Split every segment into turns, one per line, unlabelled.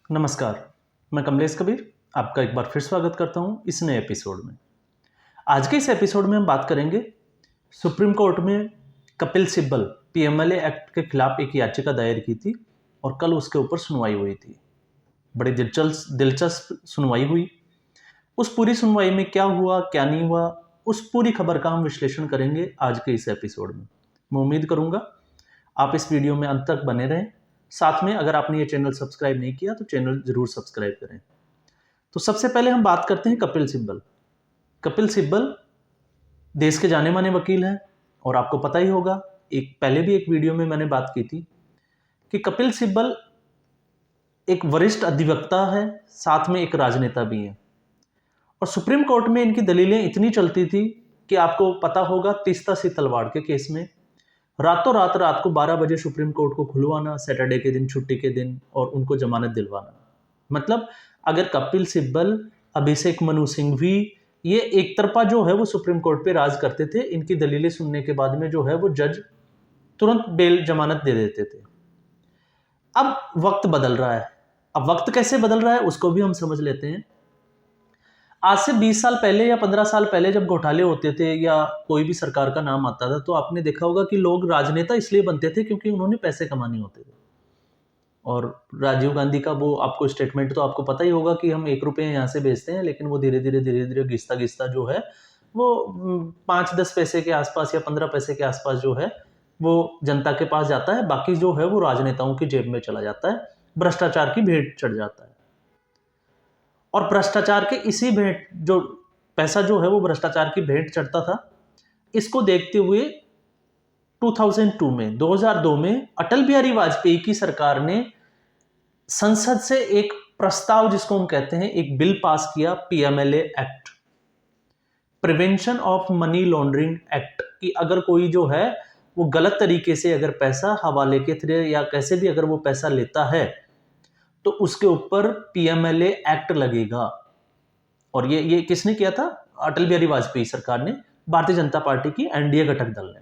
नमस्कार, मैं कमलेश कबीर आपका एक बार फिर स्वागत करता हूं इस नए एपिसोड में। आज के इस एपिसोड में हम बात करेंगे सुप्रीम कोर्ट में कपिल सिब्बल पीएमएलए एक्ट के खिलाफ एक याचिका दायर की थी और कल उसके ऊपर सुनवाई हुई थी। बड़ी दिलचस्प सुनवाई हुई। उस पूरी सुनवाई में क्या हुआ, क्या नहीं हुआ, उस पूरी खबर का हम विश्लेषण करेंगे आज के इस एपिसोड में। मैं उम्मीद करूंगा आप इस वीडियो में अंत तक बने रहें। साथ में अगर आपने ये चैनल सब्सक्राइब नहीं किया तो चैनल जरूर सब्सक्राइब करें। तो सबसे पहले हम बात करते हैं कपिल सिब्बल। कपिल सिब्बल देश के जाने माने वकील हैं और आपको पता ही होगा, पहले भी एक वीडियो में मैंने बात की थी कि कपिल सिब्बल एक वरिष्ठ अधिवक्ता है, साथ में एक राजनेता भी हैं। और सुप्रीम कोर्ट में इनकी दलीलें इतनी चलती थी कि आपको पता होगा तीस्ता सी तलवार के केस में रातों रात को 12 बजे सुप्रीम कोर्ट को खुलवाना, सैटरडे के दिन, छुट्टी के दिन, और उनको जमानत दिलवाना। मतलब अगर कपिल सिब्बल, अभिषेक मनु सिंघवी ये एक तरफा जो है वो सुप्रीम कोर्ट पे राज करते थे, इनकी दलीलें सुनने के बाद में जो है वो जज तुरंत बेल जमानत दे देते थे। अब वक्त बदल रहा है। अब वक्त कैसे बदल रहा है उसको भी हम समझ लेते हैं। आज से 20 साल पहले या 15 साल पहले जब घोटाले होते थे या कोई भी सरकार का नाम आता था तो आपने देखा होगा कि लोग राजनेता इसलिए बनते थे क्योंकि उन्होंने पैसे कमाने होते थे। और राजीव गांधी का वो आपको स्टेटमेंट तो आपको पता ही होगा कि हम 1 रुपये यहाँ से बेचते हैं, लेकिन वो धीरे धीरे घिसता घिसता जो है वो 5-10 पैसे के आसपास या 15 पैसे के आसपास जो है वो जनता के पास जाता है। बाकी जो है वो राजनेताओं की जेब में चला जाता है, भ्रष्टाचार की भेंट चढ़ जाता है। और भ्रष्टाचार के इसी भेंट जो पैसा जो है वो भ्रष्टाचार की भेंट चढ़ता था, इसको देखते हुए 2002 में अटल बिहारी वाजपेयी की सरकार ने संसद से एक प्रस्ताव, जिसको हम कहते हैं एक बिल पास किया, PMLA act, prevention of money laundering act, कि अगर कोई जो है वो गलत तरीके से अगर पैसा हवाले के थ्रू या कैसे भी अगर वो पैसा लेता है तो उसके ऊपर पीएमएलए एक्ट लगेगा। और ये किसने किया था? अटल बिहारी वाजपेयी सरकार ने, भारतीय जनता पार्टी की एनडीए घटक दल ने।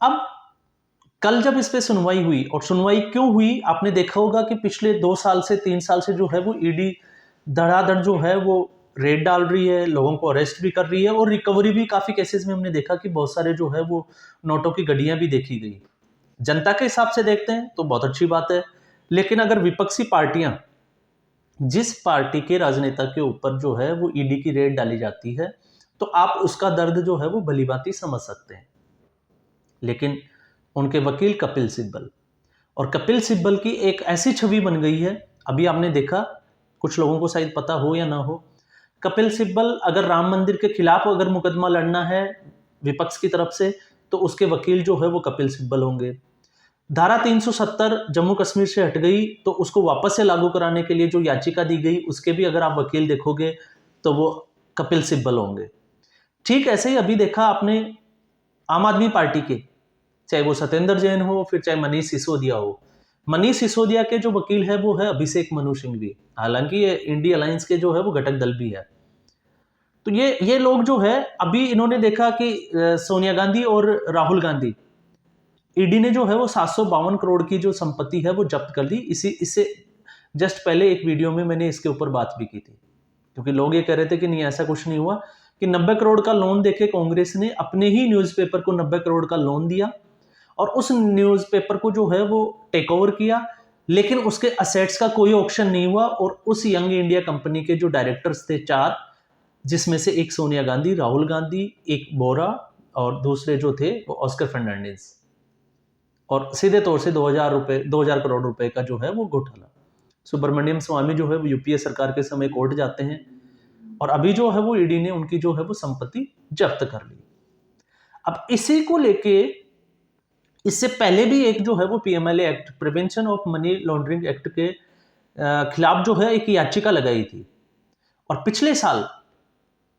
अब कल जब इस पे सुनवाई हुई, और सुनवाई क्यों हुई आपने देखा होगा कि पिछले 2 साल से 3 साल से जो है वो ईडी धड़ाधड़ जो है वो रेड डाल रही है, लोगों को अरेस्ट भी कर रही है, और रिकवरी भी काफी केसेस में हमने देखा कि बहुत सारे जो है वो नोटों की गड्डियां भी देखी गई। जनता के हिसाब से देखते हैं तो बहुत अच्छी बात है, लेकिन अगर विपक्षी पार्टियां, जिस पार्टी के राजनेता के ऊपर जो है वो ईडी की रेड डाली जाती है, तो आप उसका दर्द जो है वो भलीभांति समझ सकते हैं। लेकिन उनके वकील कपिल सिब्बल, और कपिल सिब्बल की एक ऐसी छवि बन गई है, अभी आपने देखा, कुछ लोगों को शायद पता हो या ना हो, कपिल सिब्बल अगर राम मंदिर के खिलाफ अगर मुकदमा लड़ना है विपक्ष की तरफ से तो उसके वकील जो है वो कपिल सिब्बल होंगे। धारा 370 जम्मू कश्मीर से हट गई तो उसको वापस से लागू कराने के लिए जो याचिका दी गई उसके भी अगर आप वकील देखोगे तो वो कपिल सिब्बल होंगे। ठीक ऐसे ही अभी देखा आपने आम आदमी पार्टी के, चाहे वो सत्येंद्र जैन हो फिर चाहे मनीष सिसोदिया हो, मनीष सिसोदिया के जो वकील है वो है अभिषेक मनु सिंघवी। हालांकि ये इंडिया अलायंस के जो है वो घटक दल भी है। तो ये लोग जो है, अभी इन्होंने देखा कि सोनिया गांधी और राहुल गांधी, ईडी ने जो है वो 752 करोड़ की जो संपत्ति है वो जब्त कर दी। इससे जस्ट पहले एक वीडियो में मैंने इसके ऊपर बात भी की थी, क्योंकि लोग ये कह रहे थे कि नहीं ऐसा कुछ नहीं हुआ, कि 90 करोड़ का लोन देके कांग्रेस ने अपने ही न्यूज़पेपर को 90 करोड़ का लोन दिया और उस न्यूज़पेपर को जो है वो टेक ओवर किया, लेकिन उसके असेट्स का कोई ऑक्शन नहीं हुआ। और उस यंग इंडिया कंपनी के जो डायरेक्टर्स थे 4, जिसमें से एक सोनिया गांधी, राहुल गांधी, एक बोरा और दूसरे जो थे वो ऑस्कर फर्नांडिस, और सीधे तौर से 2000 करोड़ रुपए का जो है वो घोटाला। सुब्रमण्यम स्वामी जो है वो यूपीए सरकार के समय कोर्ट जाते हैं और अभी जो है वो ईडी ने उनकी जो है वो संपत्ति जब्त कर ली। अब इसी को लेके इससे पहले भी एक जो है वो PMLA act, prevention of money laundering act के खिलाफ जो है एक याचिका लगाई थी। और पिछले साल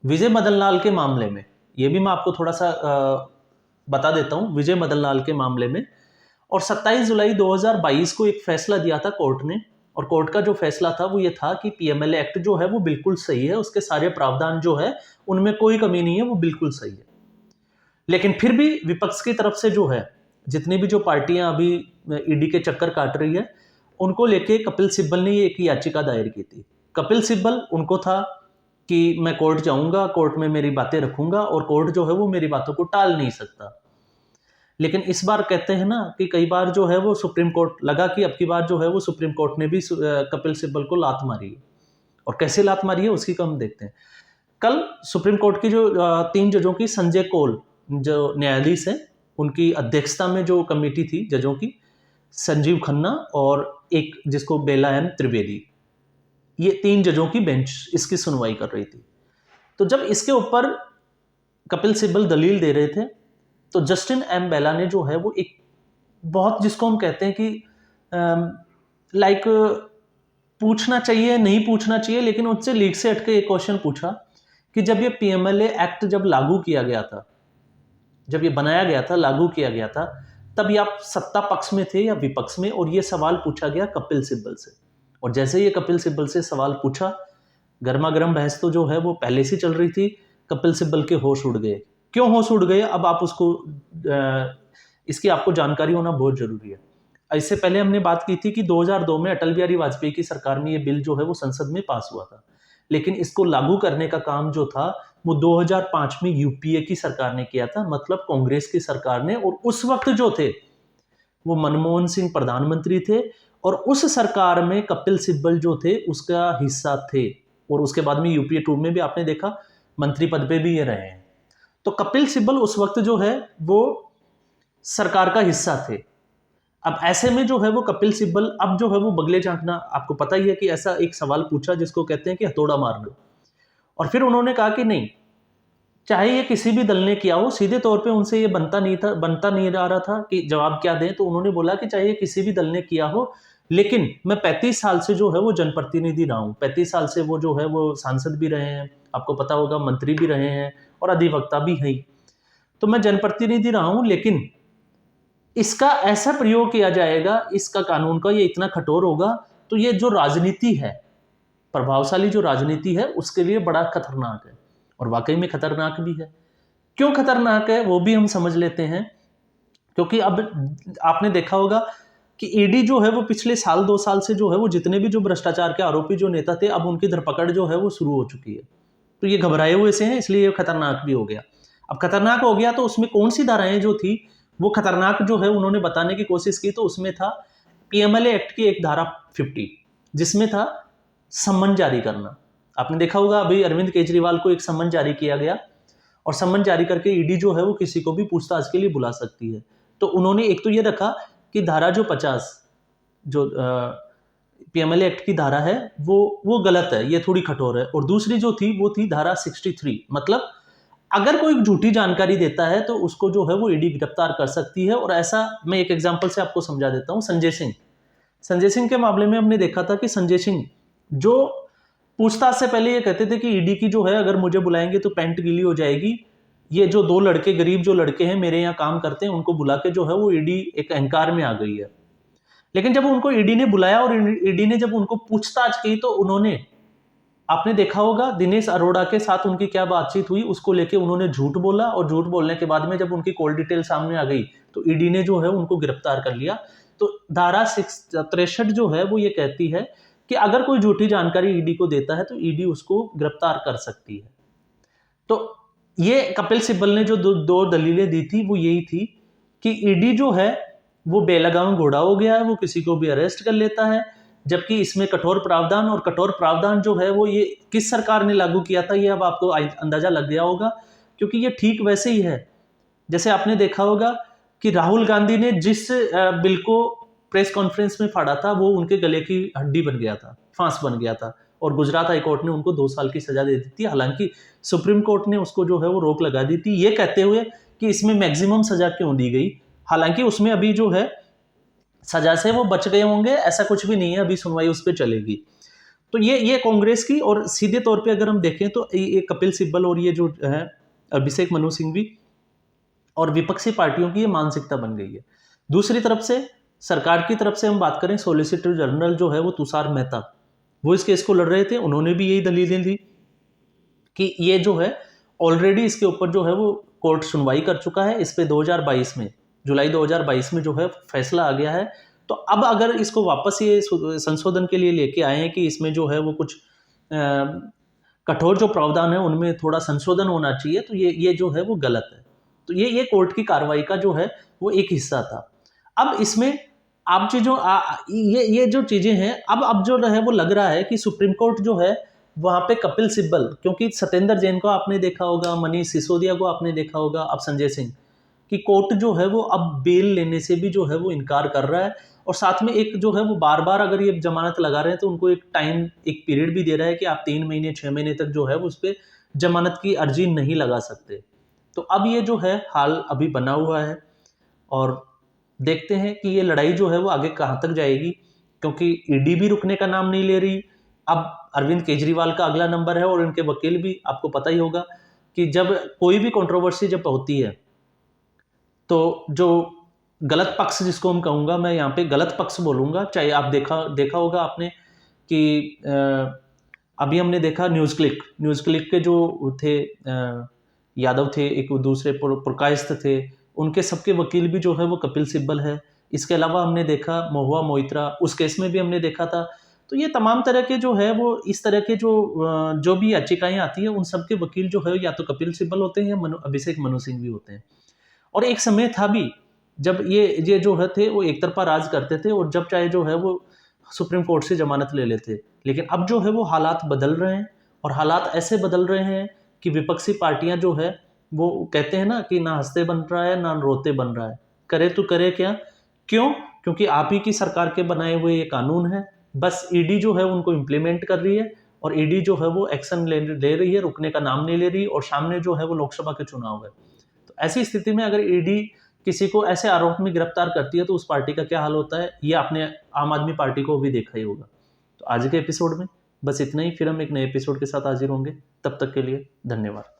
विजय मदन लाल के मामले में, ये भी मैं आपको थोड़ा सा बता देता हूं, विजय मदन लाल के मामले में, और 27 जुलाई 2022 को एक फैसला दिया था कोर्ट ने। और कोर्ट का जो फैसला था वो ये था कि पीएमएलए एक्ट जो है वो बिल्कुल सही है, उसके सारे प्रावधान जो है उनमें कोई कमी नहीं है, वो बिल्कुल सही है। लेकिन फिर भी विपक्ष की तरफ से जो है, जितनी भी जो पार्टियां अभी ईडी के चक्कर काट रही है, उनको लेके कपिल सिब्बल ने ये एक याचिका दायर की थी। कपिल सिब्बल, उनको था कि मैं कोर्ट जाऊंगा, कोर्ट में मेरी बातें रखूंगा और कोर्ट जो है वो मेरी बातों को टाल नहीं सकता। लेकिन इस बार कहते हैं ना कि कई बार जो है वो सुप्रीम कोर्ट लगा कि अब की बार जो है वो सुप्रीम कोर्ट ने भी कपिल सिब्बल को लात मारी है, और कैसे लात मारी है उसकी का हम देखते हैं। कल सुप्रीम कोर्ट की जो 3 जजों की संजय कौल जो न्यायाधीश है, उनकी अध्यक्षता में जो कमेटी थी जजों की, संजीव खन्ना और एक जिसको बेला एम त्रिवेदी, ये 3 जजों की बेंच इसकी सुनवाई कर रही थी। तो जब इसके ऊपर कपिल सिब्बल दलील दे रहे थे तो जस्टिन एम बेला ने जो है वो एक बहुत, जिसको हम कहते हैं कि लाइक पूछना चाहिए नहीं पूछना चाहिए, लेकिन उससे लीक से हटके एक क्वेश्चन पूछा कि जब ये पीएमएलए एक्ट जब लागू किया गया था, जब ये बनाया गया था, लागू किया गया था, तब ये आप सत्ता पक्ष में थे या विपक्ष में, और ये सवाल पूछा गया कपिल सिब्बल से। और जैसे ये कपिल सिब्बल से सवाल पूछा, गर्मा गर्म बहस तो जो है वो पहले से चल रही थी, कपिल सिब्बल के होश उड़ गए। क्यों होश उड़ गए, अब आप उसको इसकी आपको जानकारी होना बहुत जरूरी है। इससे पहले हमने बात की थी कि 2002 में अटल बिहारी वाजपेयी की सरकार में ये बिल जो है वो संसद में पास हुआ था, लेकिन इसको लागू करने का काम जो था वो 2005 में यूपीए की सरकार ने किया था, मतलब कांग्रेस की सरकार ने। और उस वक्त जो थे वो मनमोहन सिंह प्रधानमंत्री थे, और उस सरकार में कपिल सिब्बल जो थे उसका हिस्सा थे, और उसके बाद में यूपीए 2 में भी आपने देखा मंत्री पद पे भी ये रहे हैं। तो कपिल सिब्बल उस वक्त जो है वो सरकार का हिस्सा थे। अब ऐसे में जो है वो कपिल सिब्बल अब जो है वो बगले झांकना, आपको पता ही है कि ऐसा एक सवाल पूछा जिसको कहते हैं कि हथौड़ा मार दो, और फिर उन्होंने कहा कि नहीं, चाहे ये किसी भी दल ने किया हो, सीधे तौर पे उनसे ये बनता नहीं आ रहा था कि जवाब क्या दें, तो उन्होंने बोला कि चाहे ये किसी भी दल ने किया हो, लेकिन मैं 35 साल से जो है वो जनप्रतिनिधि रहा हूं, 35 साल से वो जो है वो सांसद भी रहे हैं, आपको पता होगा मंत्री भी रहे हैं और अधिवक्ता भी हैं, तो मैं जनप्रतिनिधि रहा हूं, लेकिन इसका ऐसा प्रयोग किया जाएगा, इसका कानून का ये इतना कठोर होगा, तो ये जो राजनीति है, प्रभावशाली जो राजनीति है, उसके लिए बड़ा खतरनाक है। और वाकई में खतरनाक भी है। क्यों खतरनाक है वो भी हम समझ लेते हैं, क्योंकि अब आपने देखा होगा कि ईडी जो है वो पिछले साल 2 साल से जो है वो जितने भी जो भ्रष्टाचार के आरोपी जो नेता थे, अब उनकी धरपकड़ जो है वो शुरू हो चुकी है। तो ये घबराए हुए से हैं, इसलिए ये खतरनाक भी हो गया। अब खतरनाक हो गया तो उसमें कौन सी धाराएं जो थी वो खतरनाक जो है उन्होंने बताने की कोशिश की, तो उसमें था पीएमएलए एक्ट की एक धारा 50, जिसमें था सम्मन जारी करना। आपने देखा होगा अभी अरविंद केजरीवाल को एक सम्मन जारी किया गया, और सम्मन जारी करके ईडी जो है वो किसी को भी पूछताछ के लिए बुला सकती है। तो उन्होंने एक तो ये रखा कि धारा जो 50 जो पीएमएलए एक्ट की धारा है वो गलत है, ये थोड़ी कठोर है। और दूसरी जो थी वो थी धारा 63, मतलब अगर कोई झूठी जानकारी देता है तो उसको जो है वो ईडी गिरफ्तार कर सकती है। और ऐसा मैं एक एग्जांपल से आपको समझा देता हूं। संजय सिंह के मामले में हमने देखा था कि संजय सिंह जो पूछताछ से पहले ये कहते थे कि ईडी की जो है अगर मुझे बुलाएंगे तो पैंट गीली हो जाएगी, ये जो 2 लड़के गरीब जो लड़के हैं मेरे यहाँ काम करते हैं उनको बुला के जो है वो ईडी एक अहंकार में आ गई है। लेकिन जब उनको ईडी ने बुलाया और ईडी ने जब उनको पूछताछ की तो उन्होंने, आपने देखा होगा दिनेश अरोड़ा के साथ उनकी क्या बातचीत हुई, उसको लेके उन्होंने झूठ बोला, और झूठ बोलने के बाद में जब उनकी कॉल डिटेल सामने आ गई तो ईडी ने जो है उनको गिरफ्तार कर लिया। तो धारा 63 जो है वो ये कहती है कि अगर कोई झूठी जानकारी ईडी को देता है तो ईडी उसको गिरफ्तार कर सकती है। तो ये कपिल सिब्बल ने जो दो दलीलें दी थी वो यही थी कि ईडी जो है वो बेलगाम घोड़ा हो गया है, वो किसी को भी अरेस्ट कर लेता है, जबकि इसमें कठोर प्रावधान, और कठोर प्रावधान जो है वो ये किस सरकार ने लागू किया था ये अब आपको अंदाजा लग गया होगा, क्योंकि ये ठीक वैसे ही है जैसे आपने देखा होगा कि राहुल गांधी ने जिस बिल को प्रेस कॉन्फ्रेंस में फाड़ा था वो उनके गले की हड्डी बन गया था, फांस बन गया था, और गुजरात हाई कोर्ट ने उनको 2 साल की सजा दे दी थी। हालांकि सुप्रीम कोर्ट ने उसको जो है वो रोक लगा दी थी, ये कहते हुए कि इसमें मैक्सिमम सजा क्यों दी गई। हालांकि उसमें अभी जो है सजा से वो बच गए होंगे, ऐसा कुछ भी नहीं है, अभी सुनवाई उस पर चलेगी। तो ये कांग्रेस की, और सीधे तौर पे अगर हम देखें तो ये कपिल सिब्बल और ये जो है अभिषेक मनु सिंघवी और विपक्षी पार्टियों की ये मानसिकता बन गई है। दूसरी तरफ से सरकार की तरफ से हम बात करें, सॉलिसिटर जनरल जो है वो तुषार मेहता, वो इस केस को लड़ रहे थे, उन्होंने भी यही दलीलें दी कि ये जो है ऑलरेडी इसके ऊपर जो है वो कोर्ट सुनवाई कर चुका है, इस पे 2022 में जुलाई 2022 में जो है फैसला आ गया है, तो अब अगर इसको वापस ये संशोधन के लिए लेके आए हैं कि इसमें जो है वो कुछ कठोर जो प्रावधान है उनमें थोड़ा संशोधन होना चाहिए, तो ये जो है वो गलत है। तो ये कोर्ट की कार्रवाई का जो है वो एक हिस्सा था। अब इसमें आप चीज़ों ये जो चीज़ें हैं, अब जो है वो लग रहा है कि सुप्रीम कोर्ट जो है वहाँ पे कपिल सिब्बल, क्योंकि सत्येंद्र जैन को आपने देखा होगा, मनीष सिसोदिया को आपने देखा होगा, अब संजय सिंह की कोर्ट जो है वो अब बेल लेने से भी जो है वो इनकार कर रहा है, और साथ में एक जो है वो बार बार अगर ये जमानत लगा रहे हैं तो उनको एक पीरियड भी दे रहा है कि आप 3 महीने 6 महीने तक जो है वो उस पर जमानत की अर्जी नहीं लगा सकते। तो अब ये जो है हाल अभी बना हुआ है, और देखते हैं कि ये लड़ाई जो है वो आगे कहाँ तक जाएगी, क्योंकि ईडी भी रुकने का नाम नहीं ले रही। अब अरविंद केजरीवाल का अगला नंबर है, और उनके वकील भी, आपको पता ही होगा कि जब कोई भी कंट्रोवर्सी जब होती है तो जो गलत पक्ष, जिसको हम कहूँगा, मैं यहाँ पे गलत पक्ष बोलूँगा, चाहे आप देखा होगा आपने कि अभी हमने देखा न्यूज़ क्लिक के जो थे यादव थे, एक दूसरे पुरकायस्थ थे, उनके सबके वकील भी जो है वो कपिल सिब्बल है। इसके अलावा हमने देखा महुआ मोइत्रा, उस केस में भी हमने देखा था। तो ये तमाम तरह के जो है वो इस तरह के जो भी याचिकाएं आती हैं, उन सब के वकील जो है या तो कपिल सिब्बल होते हैं या अभिषेक मनु सिंह भी होते हैं। और एक समय था भी जब ये जो है थे वो एक तरफा राज करते थे, और जब चाहे जो है वो सुप्रीम कोर्ट से जमानत ले लेते। लेकिन अब जो है वो हालात बदल रहे हैं, और हालात ऐसे बदल रहे हैं कि विपक्षी पार्टियां जो है वो कहते हैं ना कि ना हंसते बन रहा है ना रोते बन रहा है, करे तो करे क्या। क्यों? क्योंकि आप ही की सरकार के बनाए हुए ये कानून है, बस ईडी जो है उनको इम्प्लीमेंट कर रही है, और ईडी जो है वो एक्शन ले रही है, रुकने का नाम नहीं ले रही, और सामने जो है वो लोकसभा के चुनाव है। तो ऐसी स्थिति में अगर ईडी किसी को ऐसे आरोप में गिरफ्तार करती है तो उस पार्टी का क्या हाल होता है, ये आपने आम आदमी पार्टी को भी देखा ही होगा। तो आज के एपिसोड में बस इतना ही, फिर हम एक नए एपिसोड के साथ हाजिर होंगे। तब तक के लिए धन्यवाद।